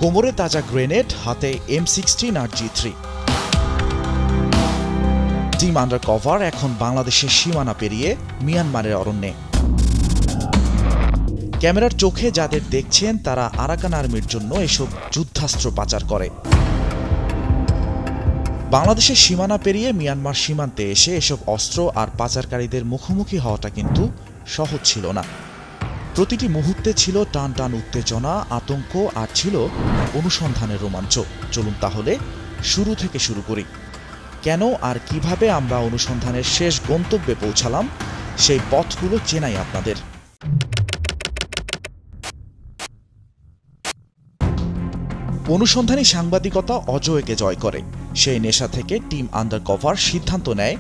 কোমরে তাজা গ্রেনেড, হাতে M16 আর G3। টিম আন্ডার কভার এখন বাংলাদেশের সীমানা পেরিয়ে মিয়ানমারের অরণ্যে। ক্যামেরার চোখে যাদের দেখছেন তারা আরাকান আর্মির জন্য এসব যুদ্ধাস্ত্র পাচার করে। বাংলাদেশের সীমানা পেরিয়ে মিয়ানমার সীমান্তে এসে এসব অস্ত্র আর পাচারকারীদের মুখোমুখি হওয়াটা কিন্তু সহজ ছিল না। প্রতিটি মুহূর্তে ছিল টান টান উত্তেজনা, আতঙ্ক আর ছিল অনুসন্ধানের রোমাঞ্চ। চলুন তাহলে শুরু থেকে শুরু করি। কেন আর কিভাবে আমরা অনুসন্ধানের শেষ গন্তব্যে পৌঁছালাম সেই পথগুলো চেনাই আপনাদের। অনুসন্ধানী সাংবাদিকতা অজয়কে জয় করে। সেই নেশা থেকে টিম আন্ডার কভার সিদ্ধান্ত নেয়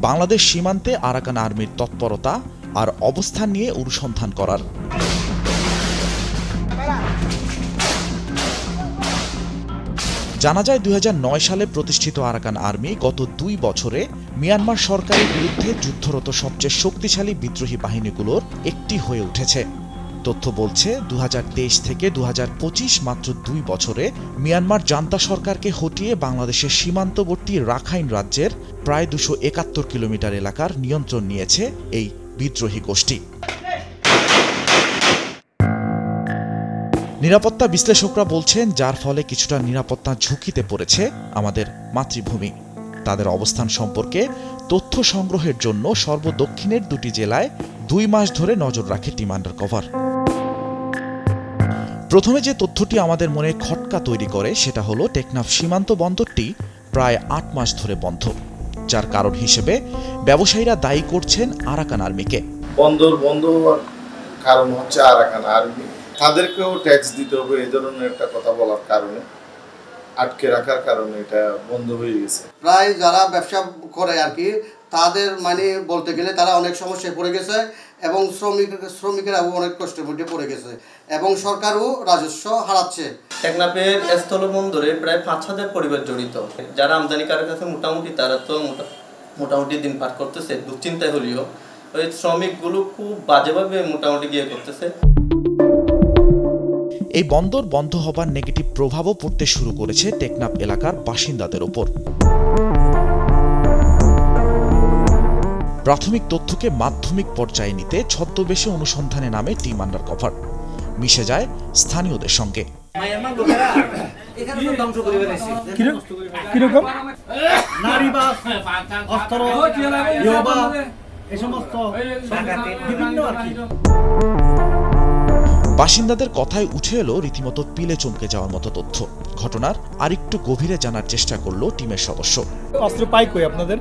বাংলাদেশ সীমান্তে আরাকান আর্মির তৎপরতা আর অবস্থান নিয়ে অনুসন্ধান করার। জানা যায় 2009 সালে প্রতিষ্ঠিত আরাকান আর্মি গত 2 বছরে মিয়ানমার সরকারের বিরুদ্ধে যুদ্ধরত সবচেয়ে শক্তিশালী বিদ্রোহী বাহিনীগুলোর একটি হয়ে উঠেছে। তথ্য বলছে 2023 থেকে 2025 মাত্র 2 বছরে মিয়ানমার জান্তা সরকারকে হটিয়ে বাংলাদেশের সীমান্তবর্তী রাখাইন রাজ্যের প্রায় 271 কিলোমিটার এলাকার নিয়ন্ত্রণ নিয়েছে এই বিদ্রোহী গোষ্ঠী। নিরাপত্তা বিশ্লেষকরা বলছেন যার ফলে কিছুটা নিরাপত্তা ঝুঁকিতে পড়েছে আমাদের মাতৃভূমি। তাদের অবস্থান সম্পর্কে তথ্য সংগ্রহের জন্য সর্বদক্ষিণের 2টি জেলায় 2 মাস ধরে নজর রাখে টিম আন্ডার কভার। প্রথমে যে তথ্যটি আমাদের মনে খটকা তৈরি করে সেটা হলো টেকনাফ সীমান্ত বন্দরটি প্রায় 8 মাস ধরে বন্ধ, যার কারণ হিসেবে ব্যবসায়ীরা দায়ী করছেন আরাকান আর্মিকে। বন্দর বন্ধ হওয়ার কারণ হচ্ছে আরাকান আর্মি, তাদেরকেও ট্যাক্স দিতে হবে এই ধরনের একটা কথা বলার কারণে, আটকে রাখার কারণে এটা বন্ধ হয়ে গেছে। প্রায় যারা ব্যবসা করে আর কি তাদের মানে বলতে গেলে তারা অনেক সমস্যায় পড়ে গেছে এবং শ্রমিকেরাও অনেক কষ্টের মধ্যে পড়ে গেছে এবং সরকারও রাজস্ব হারাচ্ছে। টেকনাফের স্থলবন্দরে প্রায় 5,000 পরিবার জড়িত, যারা আমদানিকারের কাছে মোটামুটি তারা তো মোটামুটি দিন পার করতেছে। দুশ্চিন্তায় হলেও ওই শ্রমিকগুলো খুব বাজেভাবে মোটামুটি গিয়ে করতেছে। এই বন্দর বন্ধ হবার নেগেটিভ প্রভাবও পড়তে শুরু করেছে টেকনাফ এলাকার বাসিন্দাদের ওপর। প্রাথমিক তথ্যকে মাধ্যমিক পর্যায়ে নিতে ছদ্মবেশে অনুসন্ধানে নামে টিম আন্ডার কভার, মিশে যায় স্থানীয়দের সঙ্গে। বাসিন্দাদের কথায় উঠে এলো রীতিমতো পিলে চমকে যাওয়ার মতো তথ্য। ঘটনার আরেকটু গভীরে জানার চেষ্টা করলো টিমের সদস্য। অস্ত্র পাই কই আপনাদের?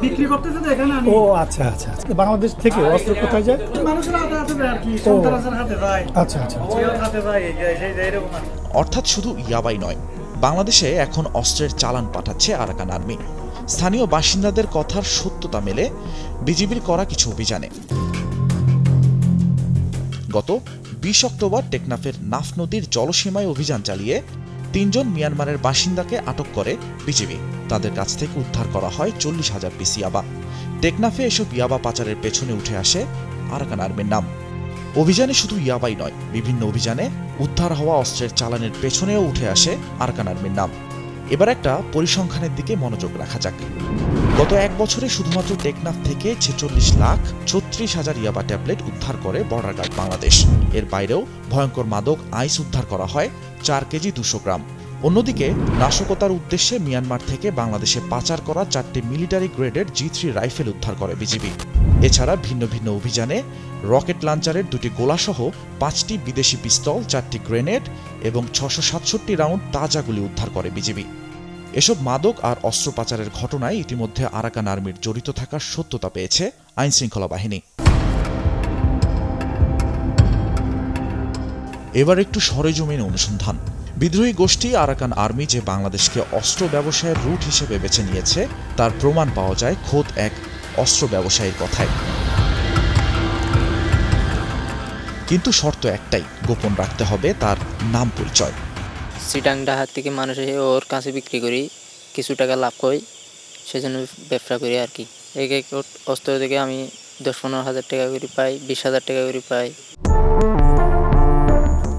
বিক্রি করতেছে তো এখানে। ও আচ্ছা আচ্ছা, বাংলাদেশ থেকে অস্ত্র কোথায় যায়? মানুষের হাতে হাতে যায় আর কি, সন্ত্রাসের হাতে যায়। আচ্ছা আচ্ছা, হাতে যায় এরকম। অর্থাৎ শুধু ইয়াবাই নয়, বাংলাদেশে এখন অস্ত্রের চালান পাঠাচ্ছে আরাকান আর্মি। স্থানীয় বাসিন্দাদের কথার সত্যতা মেলে বিজিবির করা কিছু অভিযানে। গত 20 অক্টোবর টেকনাফের নাফ নদীর জলসীমায় অভিযান চালিয়ে 3 জন মিয়ানমারের বাসিন্দাকে আটক করে বিজিবি। তাদের কাছ থেকে উদ্ধার করা হয় 40,000 পিস ইয়াবা। টেকনাফে এসব ইয়াবা পাচারের পেছনে উঠে আসে আরাকান আর্মির নাম। অভিযানে শুধু ইয়াবাই নয়, বিভিন্ন অভিযানে উদ্ধার হওয়া অস্ত্রের চালানের পেছনেও উঠে আসে আরাকান আর্মির নাম। এবার একটা পরিসংখ্যানের দিকে মনোযোগ রাখা যাক। গত 1 বছরে শুধুমাত্র টেকনাফ থেকে 46,36,000 ইয়াবা ট্যাবলেট উদ্ধার করে বর্ডার গার্ড বাংলাদেশ। এর বাইরেও ভয়ঙ্কর মাদক আইস উদ্ধার করা হয় 4 কেজি 200 গ্রাম। অন্যদিকে নাশকতার উদ্দেশ্যে মিয়ানমার থেকে বাংলাদেশে পাচার করা 4টি মিলিটারি গ্রেডের G3 রাইফেল উদ্ধার করে বিজিবি। এছাড়া ভিন্ন ভিন্ন অভিযানে রকেট লঞ্চারের 2টি গোলাসহ 5টি বিদেশি পিস্তল, 4টি গ্রেনেড এবং 667 রাউন্ড তাজা গুলি উদ্ধার করে বিজিবি। এসব মাদক আর অস্ত্র পাচারের ঘটনায় ইতিমধ্যে আরাকান আর্মির জড়িত থাকার সত্যতা পেয়েছে আইনশৃঙ্খলা বাহিনী। এবার একটু সরেজমিনে অনুসন্ধান। বিদ্রোহী গোষ্ঠী আরাকান আর্মি যে বাংলাদেশকে অস্ত্র ব্যবসায়ের রুট হিসেবে বেছে নিয়েছে তার প্রমাণ পাওয়া যায় খোদ এক অস্ত্র ব্যবসায়ীর কথায়। কিন্তু শর্ত একটাই, গোপন রাখতে হবে তার নাম পরিচয়। চিটাং ডাহার থেকে মানুষ এসে ওর কাছে বিক্রি করি, কিছু টাকা লাভ করি, সেজন্য ব্যবসা করি আর কি। এক এক অস্ত্র থেকে আমি 10-15 হাজার টাকা করে পাই, 20,000 টাকা করে পাই।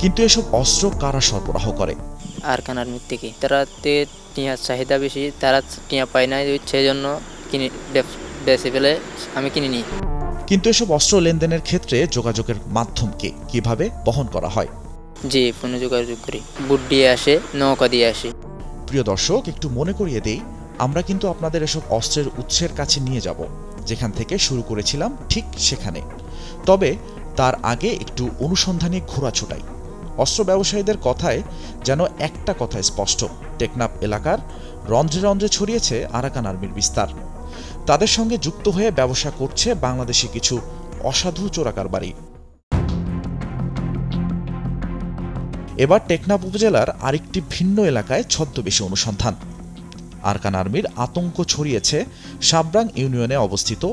কিন্তু এসব অস্ত্র কারা সরবরাহ করে? আরাকান আর্মির থেকে। তারা টিয়ার চাহিদা বেশি, তারা টিয়া পায় না, সেই জন্য কিনে বেঁচে ফেলে আমি কিনে নিই। কিন্তু এসব অস্ত্র লেনদেনের ক্ষেত্রে যোগাযোগের মাধ্যমকে কিভাবে বহন করা হয়? জি, ফোনে যোগাযোগ করি, বুট দিয়ে আসে, নৌকা দিয়ে আসে। প্রিয় দর্শক, একটু মনে করিয়ে দেই, আমরা কিন্তু আপনাদের এসব অস্ত্রের উৎসের কাছে নিয়ে যাব, যেখান থেকে শুরু করেছিলাম ঠিক সেখানে। তবে তার আগে একটু অনুসন্ধানী ঘোরা ছোটাই। অস্ত্র ব্যবসায়ীদের কথায় যেন একটা কথা স্পষ্ট, টেকনাফ এলাকার রন্ধ্রে রন্ধ্রে ছড়িয়েছে আরাকান আর্মির বিস্তার। তাদের সঙ্গে যুক্ত হয়ে ব্যবসা করছে বাংলাদেশি কিছু অসাধু চোরাকারবারি। এবার টেকনাফ উপজেলার আরেকটি ভিন্ন এলাকায় ছদ্মবেশী অনুসন্ধান। আরাকান আর্মির আতঙ্ক ছড়িয়েছে সাবরাং ইউনিয়নে অবস্থিত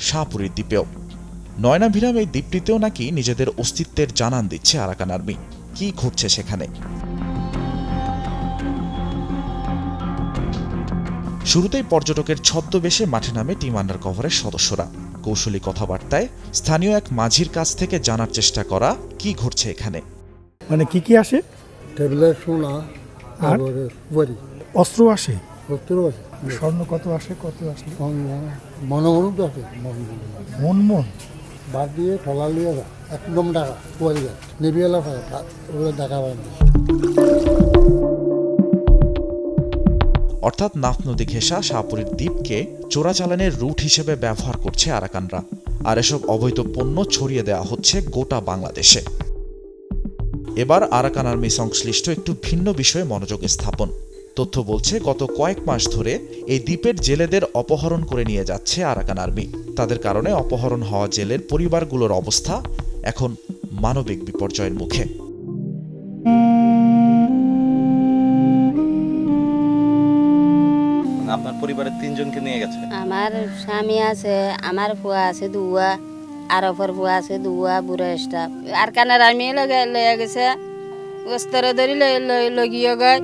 শাহপুরীর দ্বীপেও। নয়নাভিরাম এই দ্বীপটিতেও নাকি নিজেদের অস্তিত্বের জানান দিচ্ছে আরাকান আর্মি। কি ঘটছে সেখানে? শুরুতেই পর্যটকের ছদ্মবেশে মাঠে নামে টিম আন্ডার কভারের সদস্যরা। কৌশলী কথাবার্তায় স্থানীয় এক মাঝির কাছ থেকে জানার চেষ্টা করা কি ঘটছে এখানে। মানে কি আসে? টেবিলের সোনা আর বড়ি অস্ত্র আসে, অস্ত্র আসে। স্বর্ণ কত আসে? কত আসে? মনমনুক আছে, মন বাদ দিয়ে ঠলা লিয়ে যা একদম টাকা পড়ে যায় নেবিয়ালা পায় ওগুলো টাকা পায় না। অর্থাৎ নাফ নদী ঘেঁষা শাহপুরীর দ্বীপকে চোরাচালানের রুট হিসেবে ব্যবহার করছে আরাকানরা, আর এসব অবৈধ পণ্য ছড়িয়ে দেওয়া হচ্ছে গোটা বাংলাদেশে। এবার আরাকান আর্মি সংশ্লিষ্ট একটু ভিন্ন বিষয়ে মনোযোগ স্থাপন। তথ্য বলছে গত কয়েক মাস ধরে এই দ্বীপের জেলেদের অপহরণ করে নিয়ে যাচ্ছে আরাকান আর্মি। তাদের কারণে অপহরণ হওয়া জেলের পরিবারগুলোর অবস্থা এখন মানবিক বিপর্যয়ের মুখে। আপনার পরিবারের 3 জনকে নিয়ে গেছে? আমার স্বামী আছে, আমার ফুয়া আছে দুয়া, আর অপর ফুয়া আছে দুয়া, বুড়া স্টাফ। আরাকান আর্মি লয়ে গেছে, অস্ত্র ধরি লগিয়ে গয়।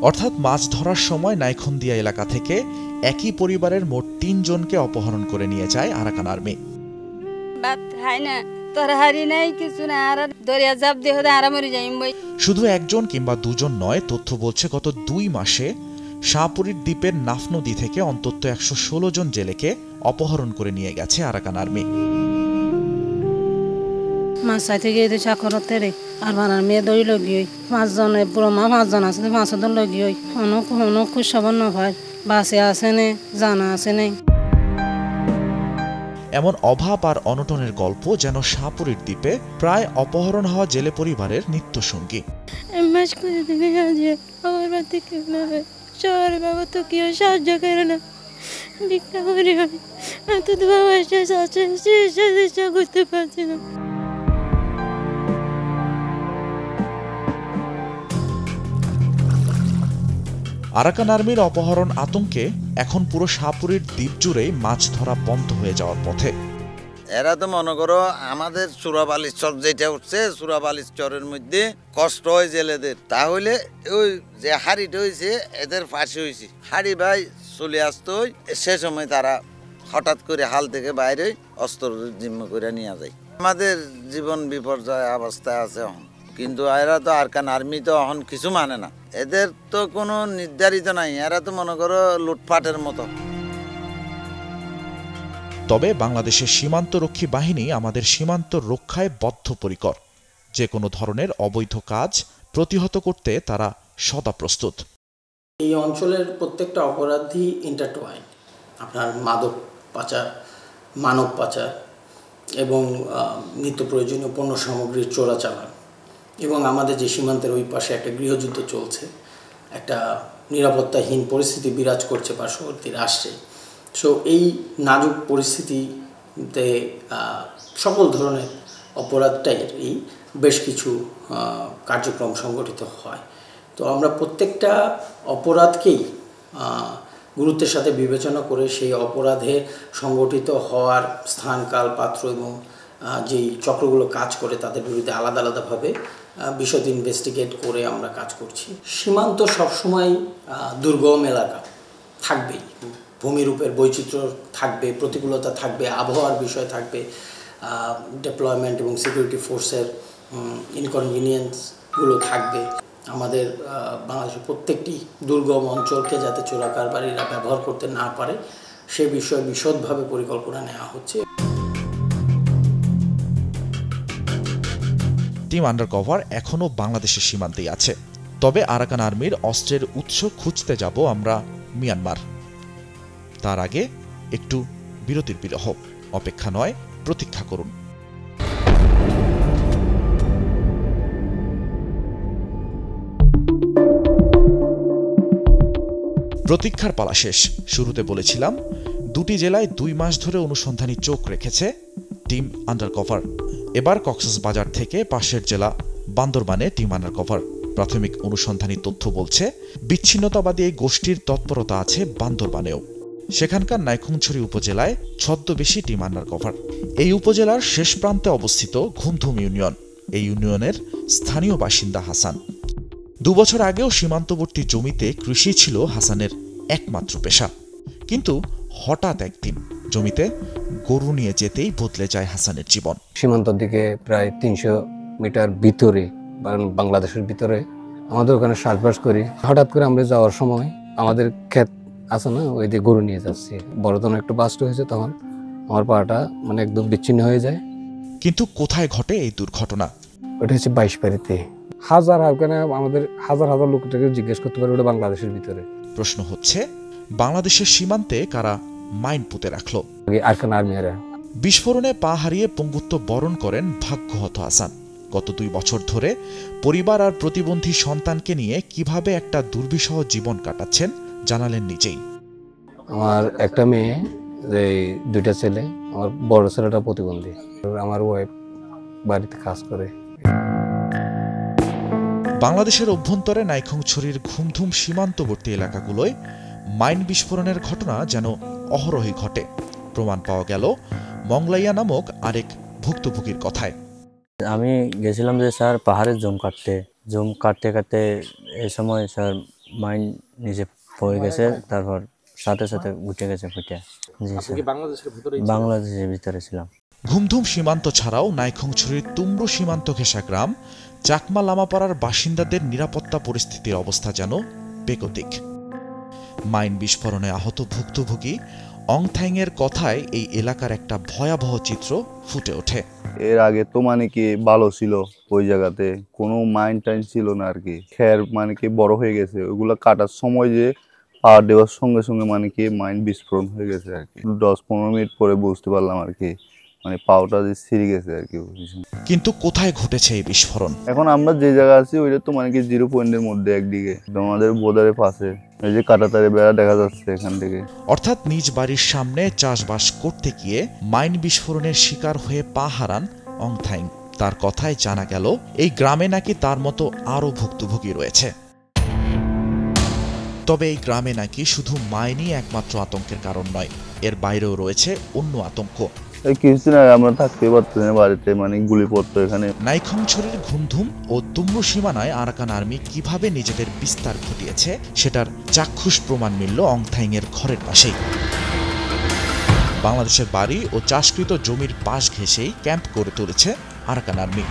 অর্থাৎ মাছ ধরার সময় নাইখন্দিয়া এলাকা থেকে একই পরিবারের মোট 3 জনকে অপহরণ করে নিয়ে যায় আরাকান আর্মি। বাত হাই না, তোর হারি নাই কিছু না, আর দরিয়া জাপ দিয়ে আরাম মরে যাইম বই। শুধু একজন কিংবা দুজন নয়, তথ্য বলছে গত 2 মাসে শাহপুরীর দ্বীপের নাফ নদী থেকে অন্তত 116 জন জেলেকে অপহরণ করে নিয়ে গেছে আরাকান আর্মি। মাছ চাইতে গিয়ে চাকরতে রে আর বানার মেয়ে দই লগিয়ে 5 জনের পুরো মা 5 জন আছে, 5 জন লগিয়ে অনেক খুশ সবার না ভাই বাসে আসে নে, জানা আসে নেই। এমন অভাব আর অনটনের গল্প যেন শাহপুরীর দ্বীপে প্রায় অপহরণ হওয়া জেলে পরিবারের নিত্যসঙ্গী। মাস করে দিনে আজে আমার বাড়িতে কেউ না হয়, শহরে বাবা তো কেউ সাহায্য করে না, ভিক্ষা করি হয়, এত দোয়া আছে চেষ্টা করতে পারছি না। আরাকান আর্মির অপহরণ আতঙ্কে এখন পুরো শাহপুরীর দ্বীপ জুড়েই মাছ ধরা বন্ধ হয়ে যাওয়ার পথে। এরা তো মনে করো আমাদের চূড়াবালির চর যেটা উঠছে, চূড়াবালির চরের মধ্যে কষ্ট হয় জেলেদের, তাহলে ওই যে হাড়িটা হয়েছে এদের ফাঁসি হয়েছে, হাড়ি ভাই চলে আসতো, সে সময় তারা হঠাৎ করে হাল থেকে বাইরে অস্ত্র জিম্ম করে নিয়ে যায়। আমাদের জীবন বিপর্যয় অবস্থায় আছে এখন, কিন্তু এরা তো আরাকান আর্মি তো এখন কিছু মানে না, এদের তো কোনো নির্ধারিত নাই, এরা তো মনে করো লুটপাটের মতো। তবে বাংলাদেশের সীমান্তরক্ষী বাহিনী আমাদের সীমান্ত রক্ষায় বদ্ধপরিকর। যে কোনো ধরনের অবৈধ কাজ প্রতিহত করতে তারা সদা প্রস্তুত। এই অঞ্চলের প্রত্যেকটা অপরাধী ইন্টারটুয়াইন, আপনার মাদক পাচার, মানব পাচার এবং নিত্য প্রয়োজনীয় পণ্য সামগ্রীর চোরাচালান, এবং আমাদের যে সীমান্তের ওই পাশে একটা গৃহযুদ্ধ চলছে, একটা নিরাপত্তাহীন পরিস্থিতি বিরাজ করছে পার্শ্ববর্তী রাষ্ট্রে। সো এই নাজুক পরিস্থিতিতে সকল ধরনের অপরাধটাই বেশ কিছু কার্যক্রম সংগঠিত হয়। তো আমরা প্রত্যেকটা অপরাধকেই গুরুত্বের সাথে বিবেচনা করে সেই অপরাধে সংগঠিত হওয়ার স্থান, কাল, পাত্র এবং যেই চক্রগুলো কাজ করে তাদের বিরুদ্ধে আলাদা আলাদাভাবে বিশদ ইনভেস্টিগেট করে আমরা কাজ করছি। সীমান্ত সবসময় দুর্গম এলাকা থাকবেই, ভূমিরূপের বৈচিত্র্য থাকবে, প্রতিকূলতা থাকবে, আবহাওয়ার বিষয় থাকবে, ডিপ্লয়মেন্ট এবং সিকিউরিটি ফোর্সের ইনকনভিনিয়েন্সগুলো থাকবে। আমাদের বাংলাদেশের প্রত্যেকটি দুর্গম অঞ্চলকে যাতে চোরাকারবারীরা ব্যবহার করতে না পারে সে বিষয়ে বিশদভাবে পরিকল্পনা নেওয়া হচ্ছে। টিম আন্ডারকভার এখনও বাংলাদেশের সীমান্তেই আছে, তবে আরাকান আর্মির অস্ত্রের উৎস খুঁজতে যাব আমরা মিয়ানমার। তার আগে একটু বিরতির বিরহ, অপেক্ষা নয় প্রতীক্ষা করুন। প্রতীক্ষার পালা শেষ। শুরুতে বলেছিলাম দুটি জেলায় 2 মাস ধরে অনুসন্ধানী চোখ রেখেছে টিম আন্ডারকভার। এবার কক্সবাজার থেকে পাশের জেলা বান্দরবানে টিম আন্ডারকভার। প্রাথমিক অনুসন্ধানী তথ্য বলছে বিচ্ছিন্নতাবাদী এই গোষ্ঠীর তৎপরতা আছে বান্দরবানেও। সেখানকার নাইখুংছড়ি উপজেলায় ছদ্মবেশী টিম আন্ডারকভার। এই উপজেলার শেষ প্রান্তে অবস্থিত ঘুমধুম ইউনিয়ন। এই ইউনিয়নের স্থানীয় বাসিন্দা হাসান। 2 বছর আগেও সীমান্তবর্তী জমিতে কৃষি ছিল হাসানের একমাত্র পেশা, কিন্তু হঠাৎ একদিন জমিতে গরু নিয়ে যেতেই বদলে যায় হাসানের জীবন। সীমান্তর দিকে প্রায় 300 মিটার ভিতরে বাংলাদেশের ভিতরে আমাদের ওখানে চাষবাস করি। হঠাৎ করে আমরা যাওয়ার সময় আমাদের ক্ষেত আছে না, ওই দিয়ে গরু নিয়ে যাচ্ছি। বড় ধরনের একটু বাস্ট হয়েছে, তখন আমার পাটা মানে একদম বিচ্ছিন্ন হয়ে যায়। কিন্তু কোথায় ঘটে এই দুর্ঘটনা? ওটা হচ্ছে 22 পাড়িতে। আমাদের হাজার হাজার লোকটাকে জিজ্ঞেস করতে পারে ওটা বাংলাদেশের ভিতরে। প্রশ্ন হচ্ছে বাংলাদেশের সীমান্তে কারা মাইন পুঁতে রাখলো? আরাকান আর্মিরা। বিস্ফোরণে পা হারিয়ে পঙ্গুত্ব বরণ করেন ভাগ্যহত হাসান। গত 2 বছর ধরে পরিবার আর প্রতিবন্ধী সন্তানকে নিয়ে কিভাবে একটা দুর্বিষহ জীবন কাটাচ্ছেন জানালেন নিজেই। আমার একটা মেয়ে, 2টা ছেলে। আমার বড় ছেলেটা প্রতিবন্ধী। আমার ওয়াইফ বাড়িতে কাজ করে। বাংলাদেশের অভ্যন্তরে নাইখুংছড়ির ঘুমধুম সীমান্তবর্তী এলাকাগুলোয় মাইন বিস্ফোরণের ঘটনা যেন অহরহই ঘটে। প্রমাণ পাওয়া গেল মংলাইয়া নামক আরেক ভুক্তভোগীর কথায়। আমি গেছিলাম যে স্যার পাহাড়ের জুম কাটতে এই সময় স্যার মাইন নিচে পড়ে গেছে, তারপর সাথে সাথে উঠে গেছে ফুটে। জি স্যার, বাংলাদেশের ভিতরে ছিলাম। ঘুমধুম সীমান্ত ছাড়াও নাইখুংছড়ির তুমরু সীমান্ত ঘেঁষা গ্রাম চাকমা লামাপাড়ার বাসিন্দাদের নিরাপত্তা পরিস্থিতির অবস্থা যেন বেগতিক। মাইন বিস্ফোরণে আহত ভুক্তভোগী অংথাইংয়ের কথায় এই এলাকার একটা ভয়াবহ চিত্র ফুটে ওঠে। এর আগে তো মানে কি ভালো ছিল, ওই জায়গাতে কোনো মাইন টাইন ছিল না আর কি। খের মানে কি বড় হয়ে গেছে, ওইগুলো কাটার সময় যে পাওয়ার দেওয়ার সঙ্গে সঙ্গে মানে কি মাইন বিস্ফোরণ হয়ে গেছে আর কি। 10-15 মিনিট পরে বুঝতে পারলাম আর কি, মানে পাওয়াটা যে ছিঁড়ে গেছে আর কি। কিন্তু কোথায় ঘটেছে এই বিস্ফোরণ? এখন আমরা যে জায়গা আছি ওইটা তো মানে কি 0 পয়েন্টের মধ্যে একদিকে, আমাদের বোর্ডারের পাশে। এই যে কাঁটাতারে বেড়া দেখা যাচ্ছে এখান থেকে। অর্থাৎ নিজ বাড়ির সামনে চাষবাস করতে গিয়ে মাইন বিস্ফোরণের শিকার হয়ে পা হারান অংথাইং। তার কথায় জানা গেল এই গ্রামে নাকি তার মতো আরও ভুক্তভোগী রয়েছে। তবে এই গ্রামে নাকি শুধু মাইনই একমাত্র আতঙ্কের কারণ নয়, এর বাইরেও রয়েছে অন্য আতঙ্ক। কিছুদিন আগে আমরা থাকতে পারতাম না বাড়িতে, মানে গুলি পড়তো এখানে। নাইখুংছড়ির ঘুমধুম ও তুমরু সীমানায় আরাকান আর্মি কিভাবে নিজেদের বিস্তার ঘটিয়েছে সেটার চাক্ষুষ প্রমাণ মিলল অংথাইংয়ের ঘরের পাশেই। বাংলাদেশের বাড়ি ও চাষকৃত জমির পাশ ঘেঁষেই ক্যাম্প করে তুলেছে আরাকান আর্মি।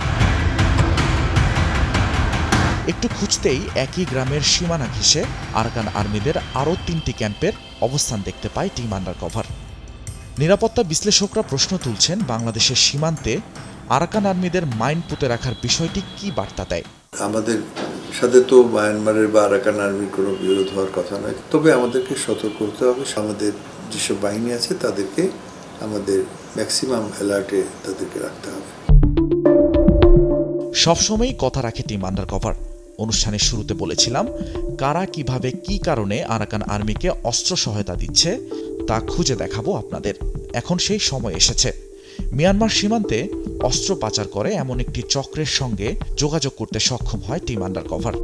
একটু খুঁজতেই একই গ্রামের সীমানা ঘেঁষে আরাকান আর্মিদের আরও 3টি ক্যাম্পের অবস্থান দেখতে পায় টিম আন্ডারকভার। নিরাপত্তা বিশ্লেষকরা প্রশ্ন তুলছেন বাংলাদেশের সীমান্তে আরাকান আর্মিদের মাইন পুঁতে রাখার বিষয়টি কি বার্তা দেয়? আমাদের সাথে তো মায়ানমারের বা আরাকান আর্মির কোনো বিরোধ হওয়ার কথা নয়, তবে আমাদেরকে সতর্ক হতে হবে। আমাদের যেসব বাহিনী আছে তাদেরকে আমাদের ম্যাক্সিমাম অ্যালার্টে তাদেরকে রাখতে হবে। সবসময়ই কথা রাখে টিম আন্ডারকভার। অনুষ্ঠানের শুরুতে বলেছিলাম কারা কিভাবে কি কারণে আরাকান আর্মিকে অস্ত্র সহায়তা দিচ্ছে তা খুঁজে দেখাবো আপনাদের। এখন সেই সময় এসেছে। মিয়ানমার সীমান্তে অস্ত্র পাচার করে এমন একটি চক্রের সঙ্গে যোগাযোগ করতে সক্ষম হয় টিম আন্ডারকভার।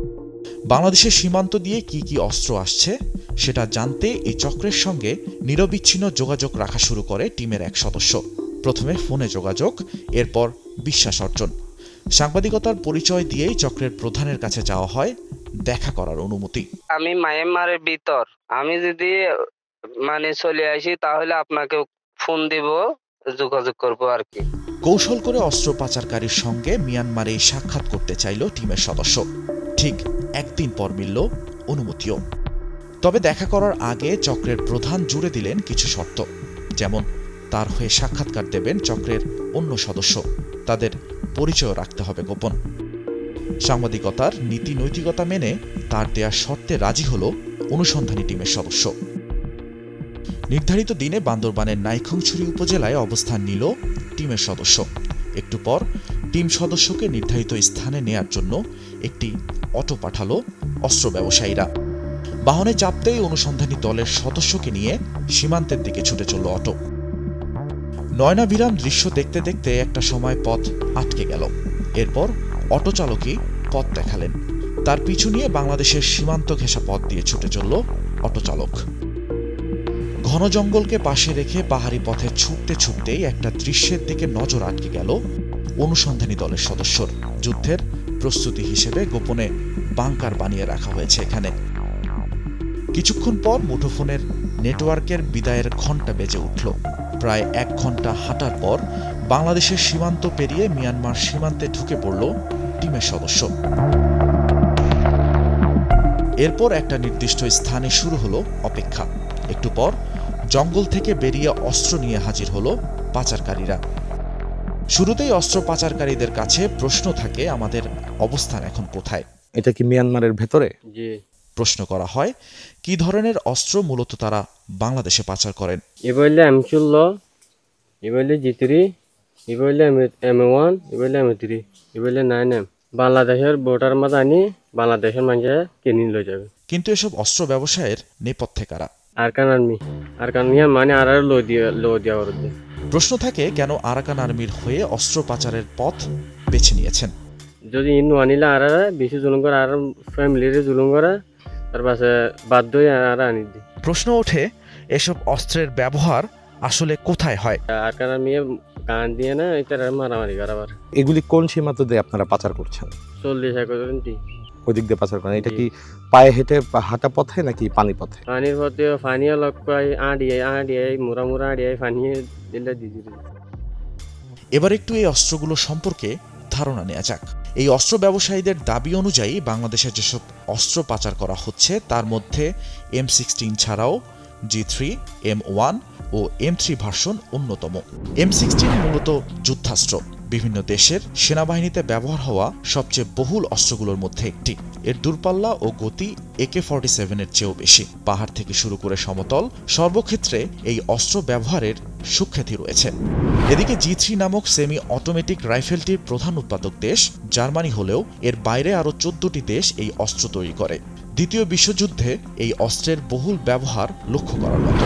বাংলাদেশের সীমান্ত দিয়ে কি কি অস্ত্র আসছে সেটা জানতে এই চক্রের সঙ্গে নিরবিচ্ছিন্ন যোগাযোগ রাখা শুরু করে টিমের এক সদস্য। প্রথমে ফোনে যোগাযোগ, এরপর বিশ্বাস অর্জন। সাংবাদিকতার পরিচয় দিয়েই চক্রের প্রধানের কাছে যাওয়া হয় দেখা করার অনুমতি। আমি মায়ানমারের ভিতর, আমি যদি চলে আসি তাহলে আপনাকে ফোন দিব, যোগাযোগ করবো আর কি। কৌশল করে অস্ত্র পাচারকারীর সঙ্গে মিয়ানমারে সাক্ষাৎ করতে চাইল টিমের সদস্য। ঠিক একদিন পর মিলল অনুমতিও। তবে দেখা করার আগে চক্রের প্রধান জুড়ে দিলেন কিছু শর্ত, যেমন তার হয়ে সাক্ষাৎকার দেবেন চক্রের অন্য সদস্য, তাদের পরিচয় রাখতে হবে গোপন। সাংবাদিকতার নীতি নৈতিকতা মেনে তার দেয়া শর্তে রাজি হল অনুসন্ধানী টিমের সদস্য। নির্ধারিত দিনে বান্দরবানের নাইক্ষ্যংছড়ি উপজেলায় অবস্থান নিল টিমের সদস্য। একটু পর টিম সদস্যকে নির্ধারিত স্থানে নেয়ার জন্য একটি অটো পাঠালো অস্ত্র ব্যবসায়ীরা। বাহনে চাপতেই অনুসন্ধানী দলের সদস্যকে নিয়ে সীমান্তের দিকে ছুটে চলল অটো। নয়নাভিরাম দৃশ্য দেখতে দেখতে একটা সময় পথ আটকে গেল। এরপর অটো চালকই পথ দেখালেন। তার পিছু নিয়ে বাংলাদেশের সীমান্ত ঘেঁষা পথ দিয়ে ছুটে চলল অটো চালক। ঘন জঙ্গলকে পাশে রেখে পাহাড়ি পথে ছুটতে ছুটতেই একটা দৃশ্যের দিকে নজর আটকে গেল অনুসন্ধানী দলের সদস্যর। যুদ্ধের প্রস্তুতি হিসেবে গোপনে বাংকার বানিয়ে রাখা হয়েছে এখানে। কিছুক্ষণ পর মুঠোফোনের নেটওয়ার্কের বিদায়ের ঘণ্টা বেজে উঠল। প্রায় 1 ঘণ্টা হাঁটার পর বাংলাদেশের সীমান্ত পেরিয়ে মিয়ানমার সীমান্তে ঢুকে পড়ল টিমের সদস্য। এরপর একটা নির্দিষ্ট স্থানে শুরু হলো অপেক্ষা। একটু পর জঙ্গল থেকে বেরিয়ে অস্ত্র নিয়ে হাজির হলো পাচারকারীরা। শুরুতেই অস্ত্র পাচারকারীদের কাছে প্রশ্ন থাকে, আমাদের অবস্থান এখন কোথায়? এটা কি মিয়ানমারের ভেতরে? জি। প্রশ্ন করা হয় কি ধরনের অস্ত্র মূলত তারা বাংলাদেশে পাচার করেন। এবারে M16, এবারে G3, এবারে M1, এবারে M3, এবারে 9M। বাংলাদেশের বর্ডার মাঝে আনি বাংলাদেশের মানুষে কিনে লয়ে যাবে। কিন্তু এসব অস্ত্র ব্যবসায়ের নেপথ্যে কারা? Arakan army. আরাকান মানে আর লো দিয়া করবে। প্রশ্ন থাকে কেন আরাকান আর্মির হয়ে অস্ত্র পাচারের পথ বেছে নিয়েছেন। যদি ইনু আনিলে আর বেশি জুলুম করে আর ফ্যামিলিরে জুলুম করে তার পাশে বাধ্য হয়ে আর আনি দি। প্রশ্ন ওঠে এসব অস্ত্রের ব্যবহার আসলে কোথায় হয়? আরাকান আর্মি গান দিয়ে না এটা মারামারি করে আবার। এগুলি কোন সীমান্ত দিয়ে আপনারা পাচার করছেন? 40-41 ওই দিক দিয়ে পাচার করেন। এটা কি পায়ে হেঁটে হাঁটা পথে নাকি পানি পথে? পানির পথে। পানিও লক পাই আড়িয়ে মুড়া আড়িয়ে পানি দিলে দিদি। এবার একটু এই অস্ত্রগুলো সম্পর্কে ধারণা নেওয়া যাক। এই অস্ত্র ব্যবসায়ীদের দাবি অনুযায়ী বাংলাদেশে যেসব অস্ত্র পাচার করা হচ্ছে তার মধ্যে M16 ছাড়াও G3, M1 ও M3 ভার্সন অন্যতম। M16 মূলত যুদ্ধাস্ত্র। বিভিন্ন দেশের সেনাবাহিনীতে ব্যবহার হওয়া সবচেয়ে বহুল অস্ত্রগুলোর মধ্যে একটি। এর দূরপাল্লা ও গতি AK-47-এর চেয়েও বেশি। পাহাড় থেকে শুরু করে সমতল সর্বক্ষেত্রে এই অস্ত্র ব্যবহারের সুখ্যাতি রয়েছে। এদিকে G3 নামক সেমি অটোমেটিক রাইফেলটির প্রধান উৎপাদক দেশ জার্মানি হলেও এর বাইরে আরও 14টি দেশ এই অস্ত্র তৈরি করে। দ্বিতীয় বিশ্বযুদ্ধে এই অস্ত্রের বহুল ব্যবহার লক্ষ্য করার মতো।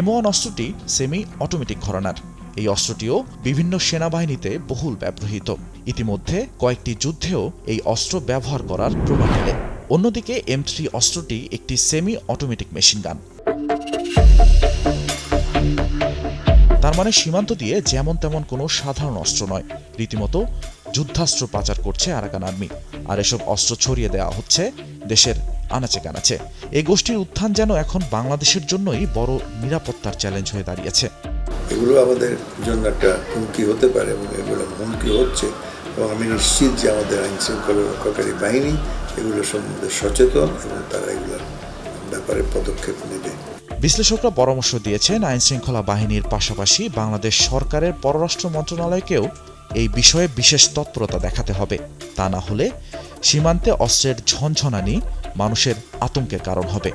M1 অস্ত্রটি সেমি অটোমেটিক ঘরানার। এই অস্ত্রটিও বিভিন্ন সেনাবাহিনীতে বহুল ব্যবহৃত। ইতিমধ্যে কয়েকটি যুদ্ধেও এই অস্ত্র ব্যবহার করার প্রমাণ মেলে। অন্যদিকে M3 অস্ত্রটি একটি সেমি অটোমেটিক মেশিন গান। তার মানে সীমান্ত দিয়ে যেমন তেমন কোনো সাধারণ অস্ত্র নয়, রীতিমতো যুদ্ধাস্ত্র পাচার করছে আরাকান আর্মি। আর এসব অস্ত্র ছড়িয়ে দেওয়া হচ্ছে দেশের আনাচে কানাচে। এই গোষ্ঠীর উত্থান যেন এখন বাংলাদেশের জন্যই বড় নিরাপত্তার চ্যালেঞ্জ হয়ে দাঁড়িয়েছে। এগুলো আমাদের জন্য একটা হুমকি হতে পারে এবং এগুলো হুমকি হচ্ছে, এবং আমি নিশ্চিত যে আমাদের আইন শৃঙ্খলা রক্ষাকারী বাহিনী এগুলো সম্বন্ধে সচেতন এবং তারা এগুলোর ব্যাপারে পদক্ষেপ নেবে। বিশ্লেষকরা পরামর্শ দিয়েছেন আইন শৃঙ্খলা বাহিনীর পাশাপাশি বাংলাদেশ সরকারের পররাষ্ট্র মন্ত্রণালয়কেও এই বিষয়ে বিশেষ তৎপরতা দেখাতে হবে। তা না হলে সীমান্তে অস্ত্রের ঝনঝনানি মানুষের আতঙ্কের কারণ হবে।